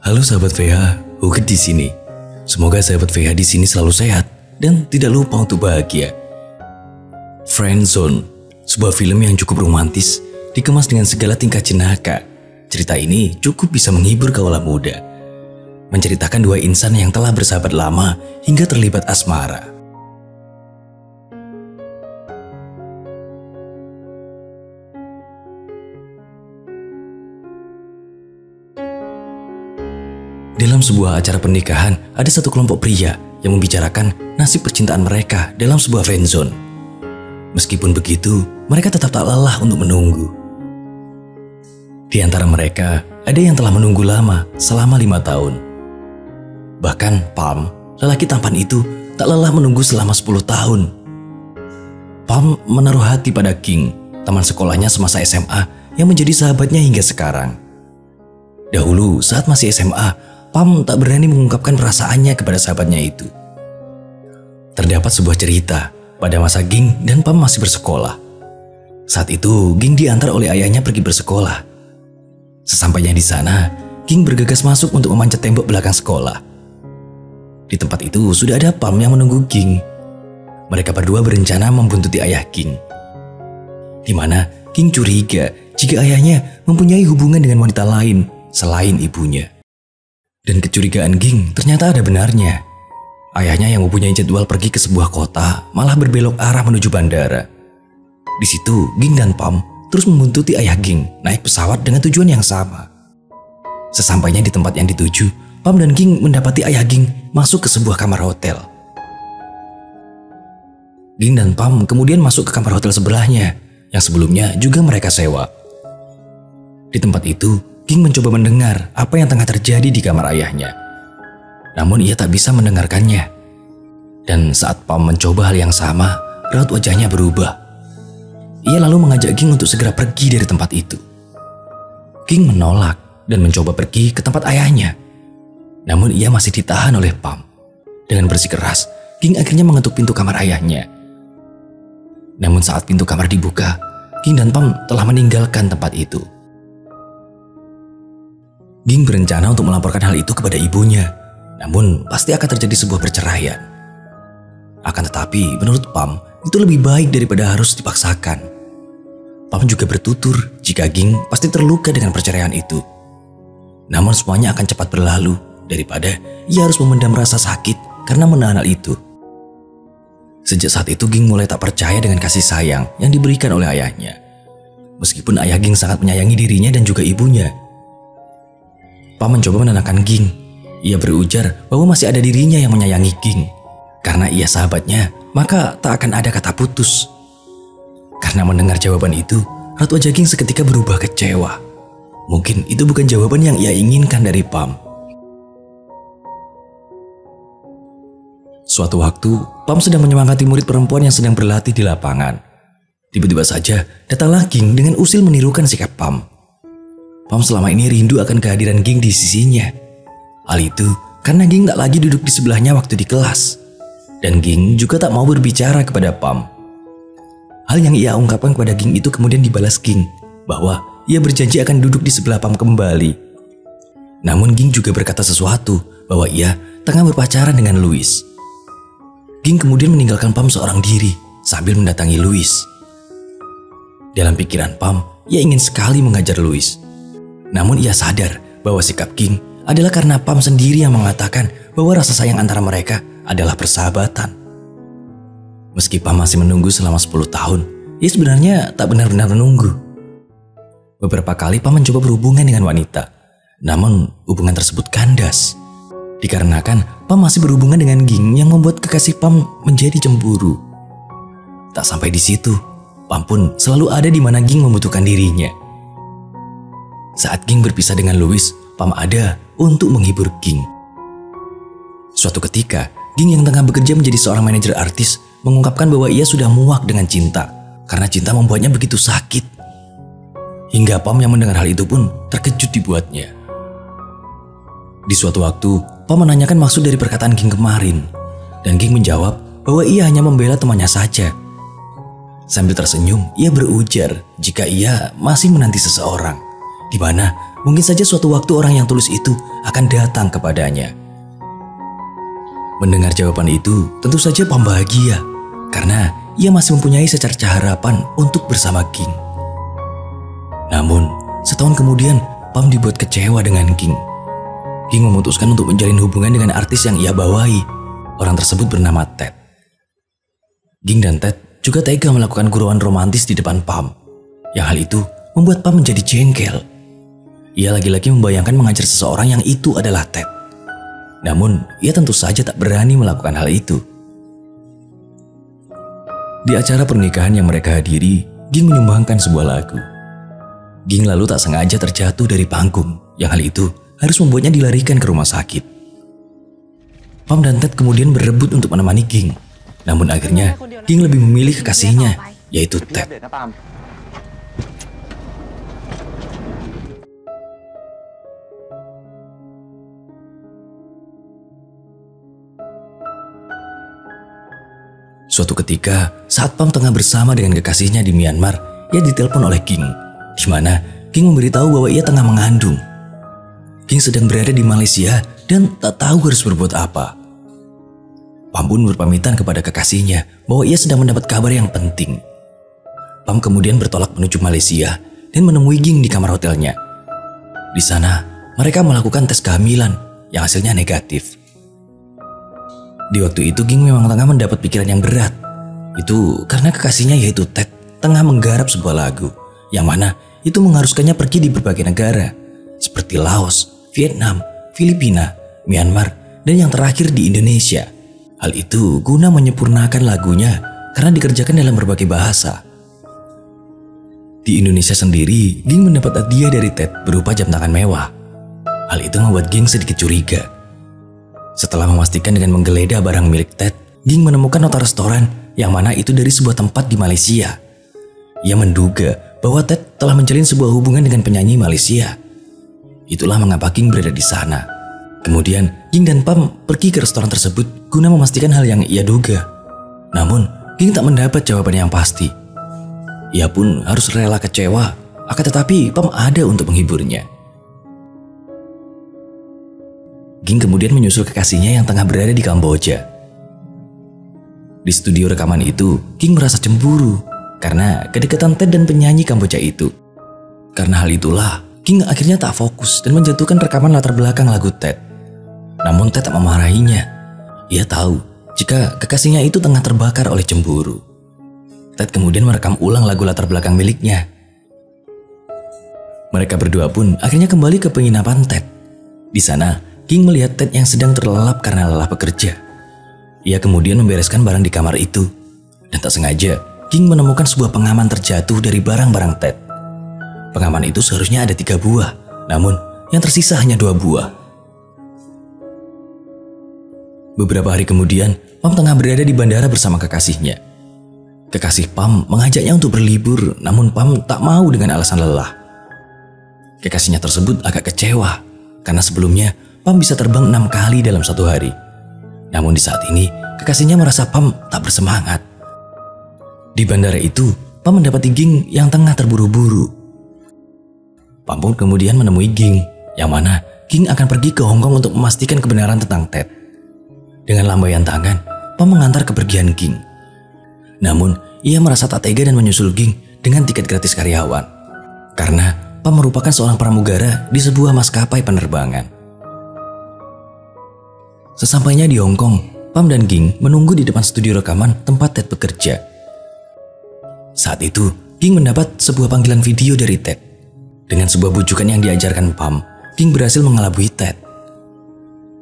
Halo sahabat VH, Uget di sini. Semoga sahabat VH di sini selalu sehat dan tidak lupa untuk bahagia. Friendzone, sebuah film yang cukup romantis, dikemas dengan segala tingkah jenaka. Cerita ini cukup bisa menghibur kaula muda. Menceritakan dua insan yang telah bersahabat lama hingga terlibat asmara. Dalam sebuah acara pernikahan, ada satu kelompok pria yang membicarakan nasib percintaan mereka dalam sebuah friendzone. Meskipun begitu, mereka tetap tak lelah untuk menunggu. Di antara mereka, ada yang telah menunggu lama selama 5 tahun. Bahkan Palm, lelaki tampan itu, tak lelah menunggu selama 10 tahun. Palm menaruh hati pada King, teman sekolahnya semasa SMA yang menjadi sahabatnya hingga sekarang. Dahulu saat masih SMA, Palm tak berani mengungkapkan perasaannya kepada sahabatnya itu. Terdapat sebuah cerita pada masa Ging dan Palm masih bersekolah. Saat itu, Ging diantar oleh ayahnya pergi bersekolah. Sesampainya di sana, Ging bergegas masuk untuk memanjat tembok belakang sekolah. Di tempat itu sudah ada Palm yang menunggu Ging. Mereka berdua berencana membuntuti ayah Ging. Di mana Ging curiga jika ayahnya mempunyai hubungan dengan wanita lain selain ibunya. Dan kecurigaan Ging ternyata ada benarnya. Ayahnya yang mempunyai jadwal pergi ke sebuah kota malah berbelok arah menuju bandara. Di situ, Ging dan Palm terus membuntuti ayah Ging naik pesawat dengan tujuan yang sama. Sesampainya di tempat yang dituju, Palm dan Ging mendapati ayah Ging masuk ke sebuah kamar hotel. Ging dan Palm kemudian masuk ke kamar hotel sebelahnya yang sebelumnya juga mereka sewa. Di tempat itu, Ging mencoba mendengar apa yang tengah terjadi di kamar ayahnya. Namun ia tak bisa mendengarkannya. Dan saat Palm mencoba hal yang sama, raut wajahnya berubah. Ia lalu mengajak Ging untuk segera pergi dari tempat itu. Ging menolak dan mencoba pergi ke tempat ayahnya. Namun ia masih ditahan oleh Palm. Dengan bersikeras, Ging akhirnya mengetuk pintu kamar ayahnya. Namun saat pintu kamar dibuka, Ging dan Palm telah meninggalkan tempat itu. Ging berencana untuk melaporkan hal itu kepada ibunya, namun pasti akan terjadi sebuah perceraian. Akan tetapi, menurut Palm, itu lebih baik daripada harus dipaksakan. Palm juga bertutur jika Ging pasti terluka dengan perceraian itu. Namun semuanya akan cepat berlalu daripada ia harus memendam rasa sakit karena menahan hal itu. Sejak saat itu, Ging mulai tak percaya dengan kasih sayang yang diberikan oleh ayahnya. Meskipun ayah Ging sangat menyayangi dirinya dan juga ibunya. Palm mencoba menenangkan Ging. Ia berujar bahwa masih ada dirinya yang menyayangi Ging. Karena ia sahabatnya, maka tak akan ada kata putus. Karena mendengar jawaban itu, raut wajah Ging seketika berubah kecewa. Mungkin itu bukan jawaban yang ia inginkan dari Palm. Suatu waktu, Palm sedang menyemangati murid perempuan yang sedang berlatih di lapangan. Tiba-tiba saja, datanglah Ging dengan usil menirukan sikap Palm. Palm selama ini rindu akan kehadiran Ging di sisinya. Hal itu karena Ging tak lagi duduk di sebelahnya waktu di kelas. Dan Ging juga tak mau berbicara kepada Palm. Hal yang ia ungkapkan kepada Ging itu kemudian dibalas Ging, bahwa ia berjanji akan duduk di sebelah Palm kembali. Namun Ging juga berkata sesuatu bahwa ia tengah berpacaran dengan Louis. Ging kemudian meninggalkan Palm seorang diri sambil mendatangi Louis. Dalam pikiran Palm, ia ingin sekali mengajar Louis. Namun ia sadar bahwa sikap Ging adalah karena Palm sendiri yang mengatakan bahwa rasa sayang antara mereka adalah persahabatan. Meski Palm masih menunggu selama 10 tahun, ia sebenarnya tak benar-benar menunggu. Beberapa kali Palm mencoba berhubungan dengan wanita, namun hubungan tersebut kandas. Dikarenakan Palm masih berhubungan dengan Ging yang membuat kekasih Palm menjadi cemburu. Tak sampai di situ, Palm pun selalu ada di mana Ging membutuhkan dirinya. Saat Ging berpisah dengan Louis, Palm ada untuk menghibur Ging. Suatu ketika, Ging yang tengah bekerja menjadi seorang manajer artis mengungkapkan bahwa ia sudah muak dengan cinta karena cinta membuatnya begitu sakit. Hingga Palm yang mendengar hal itu pun terkejut dibuatnya. Di suatu waktu, Palm menanyakan maksud dari perkataan Ging kemarin, dan Ging menjawab bahwa ia hanya membela temannya saja. Sambil tersenyum, ia berujar jika ia masih menanti seseorang, di mana mungkin saja suatu waktu orang yang tulus itu akan datang kepadanya. Mendengar jawaban itu, tentu saja Pam bahagia karena ia masih mempunyai secercah harapan untuk bersama Ging. Namun, setahun kemudian Pam dibuat kecewa dengan Ging. Ging memutuskan untuk menjalin hubungan dengan artis yang ia bawahi. Orang tersebut bernama Ted. Ging dan Ted juga tega melakukan gurauan romantis di depan Pam. Yang hal itu membuat Pam menjadi jengkel. Ia lagi-lagi membayangkan mengajar seseorang yang itu adalah Ted. Namun, ia tentu saja tak berani melakukan hal itu. Di acara pernikahan yang mereka hadiri, Ging menyumbangkan sebuah lagu. Ging lalu tak sengaja terjatuh dari panggung, yang hal itu harus membuatnya dilarikan ke rumah sakit. Pam dan Ted kemudian berebut untuk menemani Ging. Namun akhirnya, Ging lebih memilih kekasihnya, yaitu Ted. Suatu ketika, saat Pam tengah bersama dengan kekasihnya di Myanmar, ia ditelepon oleh Ging, di mana Ging memberitahu bahwa ia tengah mengandung. Ging sedang berada di Malaysia dan tak tahu harus berbuat apa. Pam pun berpamitan kepada kekasihnya bahwa ia sedang mendapat kabar yang penting. Pam kemudian bertolak menuju Malaysia dan menemui Ging di kamar hotelnya. Di sana, mereka melakukan tes kehamilan yang hasilnya negatif. Di waktu itu Ging memang tengah mendapat pikiran yang berat. Itu karena kekasihnya yaitu Ted tengah menggarap sebuah lagu yang mana itu mengharuskannya pergi di berbagai negara seperti Laos, Vietnam, Filipina, Myanmar, dan yang terakhir di Indonesia. Hal itu guna menyempurnakan lagunya karena dikerjakan dalam berbagai bahasa. Di Indonesia sendiri, Ging mendapat hadiah dari Ted berupa jam tangan mewah. Hal itu membuat Ging sedikit curiga. Setelah memastikan dengan menggeledah barang milik Ted, Ging menemukan nota restoran yang mana itu dari sebuah tempat di Malaysia. Ia menduga bahwa Ted telah menjalin sebuah hubungan dengan penyanyi Malaysia. Itulah mengapa Ging berada di sana. Kemudian, Ging dan Pam pergi ke restoran tersebut guna memastikan hal yang ia duga. Namun, Ging tak mendapat jawaban yang pasti. Ia pun harus rela kecewa, akan tetapi Pam ada untuk menghiburnya. Ging kemudian menyusul kekasihnya yang tengah berada di Kamboja. Di studio rekaman itu, Ging merasa cemburu karena kedekatan Ted dan penyanyi Kamboja itu. Karena hal itulah, Ging akhirnya tak fokus dan menjatuhkan rekaman latar belakang lagu Ted. Namun Ted tak memarahinya. Ia tahu jika kekasihnya itu tengah terbakar oleh cemburu. Ted kemudian merekam ulang lagu latar belakang miliknya. Mereka berdua pun akhirnya kembali ke penginapan Ted. Di sana, Ging melihat Ted yang sedang terlelap karena lelah bekerja. Ia kemudian membereskan barang di kamar itu. Dan tak sengaja, Ging menemukan sebuah pengaman terjatuh dari barang-barang Ted. Pengaman itu seharusnya ada 3 buah, namun yang tersisa hanya 2 buah. Beberapa hari kemudian, Pam tengah berada di bandara bersama kekasihnya. Kekasih Pam mengajaknya untuk berlibur, namun Pam tak mau dengan alasan lelah. Kekasihnya tersebut agak kecewa, karena sebelumnya Pam bisa terbang 6 kali dalam 1 hari. Namun di saat ini, kekasihnya merasa Pam tak bersemangat. Di bandara itu, Pam mendapati Ging yang tengah terburu-buru. Pam pun kemudian menemui Ging, yang mana Ging akan pergi ke Hong Kong untuk memastikan kebenaran tentang Ted. Dengan lambaian tangan, Pam mengantar kepergian Ging. Namun, ia merasa tak tega dan menyusul Ging dengan tiket gratis karyawan. Karena Pam merupakan seorang pramugara di sebuah maskapai penerbangan. Sesampainya di Hong Kong, Pam dan Ging menunggu di depan studio rekaman tempat Ted bekerja. Saat itu, Ging mendapat sebuah panggilan video dari Ted. Dengan sebuah bujukan yang diajarkan Pam, Ging berhasil mengelabui Ted.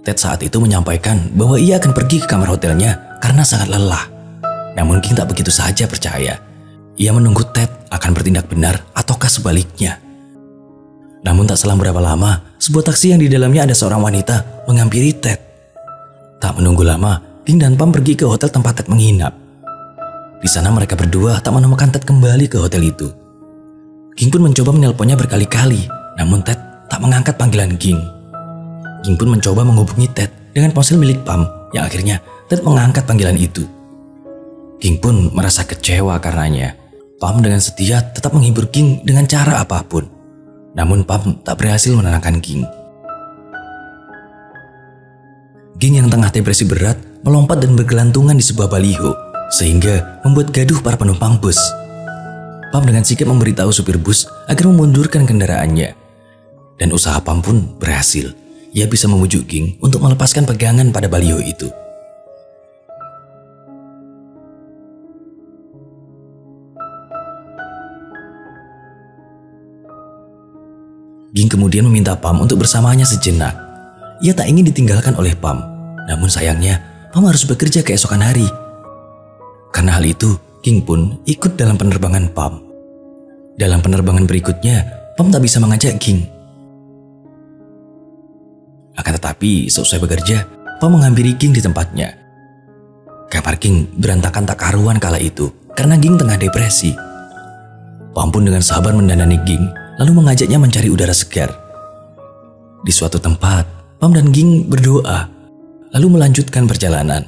Ted saat itu menyampaikan bahwa ia akan pergi ke kamar hotelnya karena sangat lelah. Namun Ging tak begitu saja percaya. Ia menunggu Ted akan bertindak benar ataukah sebaliknya. Namun tak selang berapa lama, sebuah taksi yang di dalamnya ada seorang wanita menghampiri Ted. Tak menunggu lama, Ging dan Pam pergi ke hotel tempat Ted menginap. Di sana mereka berdua tak menemukan Ted kembali ke hotel itu. Ging pun mencoba menelponnya berkali-kali, namun Ted tak mengangkat panggilan Ging. Ging pun mencoba menghubungi Ted dengan ponsel milik Pam, yang akhirnya Ted mengangkat panggilan itu. Ging pun merasa kecewa karenanya. Pam dengan setia tetap menghibur Ging dengan cara apapun. Namun Pam tak berhasil menenangkan Ging. Ging yang tengah depresi berat melompat dan bergelantungan di sebuah baliho, sehingga membuat gaduh para penumpang bus. Pam dengan sigap memberitahu supir bus agar memundurkan kendaraannya. Dan usaha Pam pun berhasil. Ia bisa memujuk Ging untuk melepaskan pegangan pada baliho itu. Ging kemudian meminta Pam untuk bersamanya sejenak. Ia tak ingin ditinggalkan oleh Pam. Namun sayangnya, Pam harus bekerja keesokan hari. Karena hal itu, Ging pun ikut dalam penerbangan Pam. Dalam penerbangan berikutnya, Pam tak bisa mengajak Ging. Akan tetapi, seusai bekerja, Pam menghampiri Ging di tempatnya. Kamar Ging berantakan tak karuan kala itu, karena Ging tengah depresi. Pam pun dengan sabar mendandani Ging, lalu mengajaknya mencari udara segar. Di suatu tempat, Pam dan Ging berdoa, lalu melanjutkan perjalanan.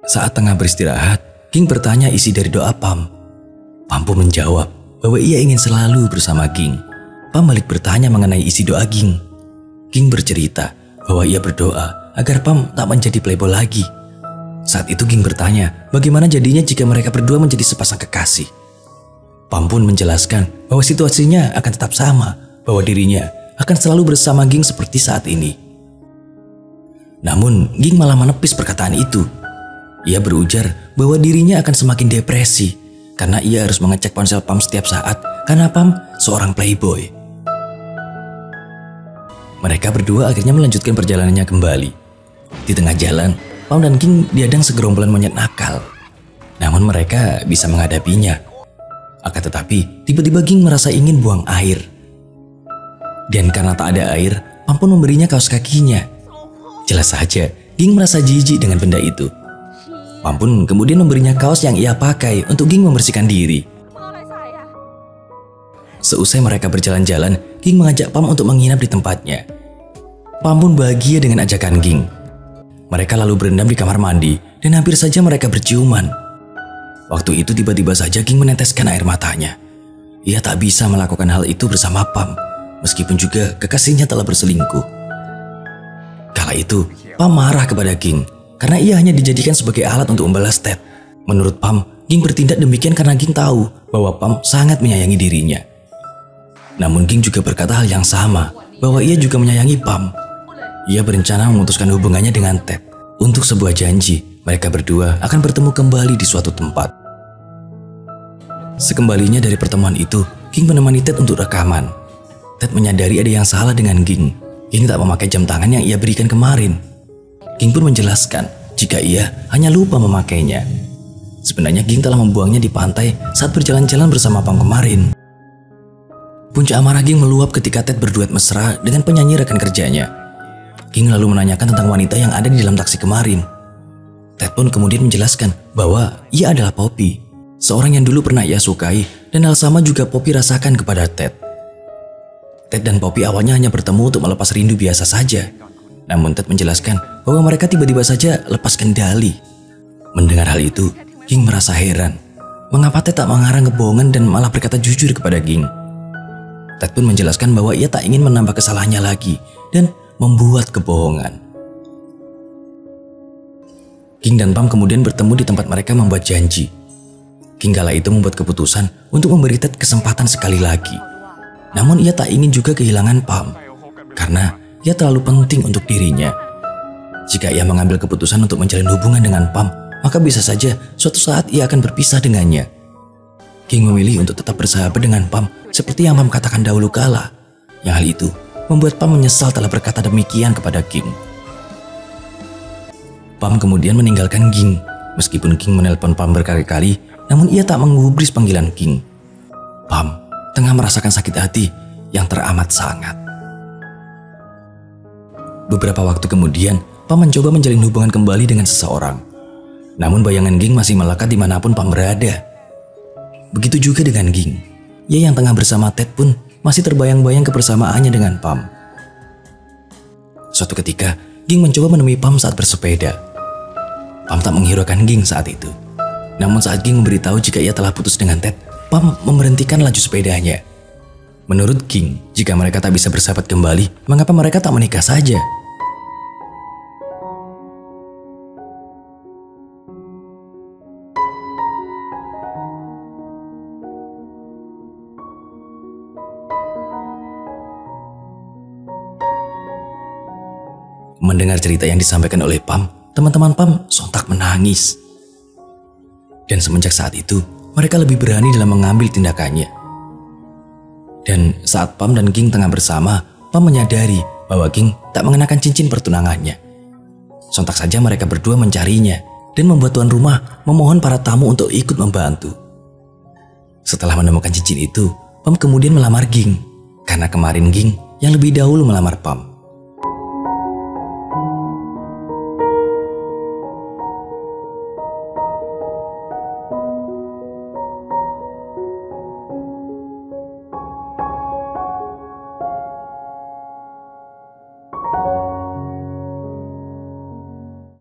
Saat tengah beristirahat, Ging bertanya isi dari doa Pam. Pam pun menjawab bahwa ia ingin selalu bersama Ging. Pam balik bertanya mengenai isi doa Ging. Ging bercerita bahwa ia berdoa agar Pam tak menjadi playboy lagi. Saat itu Ging bertanya bagaimana jadinya jika mereka berdua menjadi sepasang kekasih. Pam pun menjelaskan bahwa situasinya akan tetap sama, bahwa dirinya akan selalu bersama Ging seperti saat ini. Namun, Ging malah menepis perkataan itu. Ia berujar bahwa dirinya akan semakin depresi karena ia harus mengecek ponsel Pam setiap saat karena Pam seorang playboy. Mereka berdua akhirnya melanjutkan perjalanannya kembali. Di tengah jalan, Pam dan Ging dihadang segerombolan monyet nakal. Namun mereka bisa menghadapinya. Akan tetapi, tiba-tiba Ging merasa ingin buang air. Dan karena tak ada air, Pam pun memberinya kaos kakinya. Jelas saja, Ging merasa jijik dengan benda itu. Pam pun kemudian memberinya kaos yang ia pakai untuk Ging membersihkan diri. Seusai mereka berjalan-jalan, Ging mengajak Pam untuk menginap di tempatnya. Pam pun bahagia dengan ajakan Ging. Mereka lalu berendam di kamar mandi dan hampir saja mereka berciuman. Waktu itu tiba-tiba saja Ging meneteskan air matanya. Ia tak bisa melakukan hal itu bersama Pam, meskipun juga kekasihnya telah berselingkuh. Kala itu, Pam marah kepada Ging, karena ia hanya dijadikan sebagai alat untuk membalas Ted. Menurut Pam, Ging bertindak demikian karena Ging tahu bahwa Pam sangat menyayangi dirinya. Namun Ging juga berkata hal yang sama, bahwa ia juga menyayangi Pam. Ia berencana memutuskan hubungannya dengan Ted. Untuk sebuah janji, mereka berdua akan bertemu kembali di suatu tempat. Sekembalinya dari pertemuan itu, Ging menemani Ted untuk rekaman. Ted menyadari ada yang salah dengan Ging. Ging tak memakai jam tangan yang ia berikan kemarin. Ging pun menjelaskan jika ia hanya lupa memakainya. Sebenarnya Ging telah membuangnya di pantai saat berjalan-jalan bersama Pam kemarin. Puncak amarah Ging meluap ketika Ted berduet mesra dengan penyanyi rekan kerjanya. Ging lalu menanyakan tentang wanita yang ada di dalam taksi kemarin. Ted pun kemudian menjelaskan bahwa ia adalah Poppy, seorang yang dulu pernah ia sukai, dan hal sama juga Poppy rasakan kepada Ted. Ted dan Poppy awalnya hanya bertemu untuk melepas rindu biasa saja. Namun Ted menjelaskan bahwa mereka tiba-tiba saja lepas kendali. Mendengar hal itu, Ging merasa heran. Mengapa Ted tak mengarang kebohongan dan malah berkata jujur kepada Ging? Ted pun menjelaskan bahwa ia tak ingin menambah kesalahannya lagi dan membuat kebohongan. Ging dan Pam kemudian bertemu di tempat mereka membuat janji. Ging kala itu membuat keputusan untuk memberi Ted kesempatan sekali lagi. Namun ia tak ingin juga kehilangan Pam, karena ia terlalu penting untuk dirinya. Jika ia mengambil keputusan untuk menjalin hubungan dengan Pam, maka bisa saja suatu saat ia akan berpisah dengannya. Ging memilih untuk tetap bersahabat dengan Pam seperti yang Pam katakan dahulu kala. Yang hal itu membuat Pam menyesal telah berkata demikian kepada Ging. Pam kemudian meninggalkan Ging. Meskipun Ging menelpon Pam berkali-kali, namun ia tak menggubris panggilan Ging. Pam tengah merasakan sakit hati yang teramat sangat. Beberapa waktu kemudian, Pam mencoba menjalin hubungan kembali dengan seseorang. Namun bayangan Ging masih melekat dimanapun Pam berada. Begitu juga dengan Ging. Ia yang tengah bersama Ted pun masih terbayang-bayang kebersamaannya dengan Pam. Suatu ketika, Ging mencoba menemui Pam saat bersepeda. Pam tak menghiraukan Ging saat itu. Namun saat Ging memberitahu jika ia telah putus dengan Ted, Pam memberhentikan laju sepedanya. Menurut Ging, jika mereka tak bisa bersahabat kembali, mengapa mereka tak menikah saja? Mendengar cerita yang disampaikan oleh Pam, teman-teman Pam sontak menangis. Dan semenjak saat itu, mereka lebih berani dalam mengambil tindakannya. Dan saat Pam dan Ging tengah bersama, Pam menyadari bahwa Ging tak mengenakan cincin pertunangannya. Sontak saja mereka berdua mencarinya dan membuat tuan rumah memohon para tamu untuk ikut membantu. Setelah menemukan cincin itu, Pam kemudian melamar Ging, karena kemarin Ging yang lebih dahulu melamar Pam.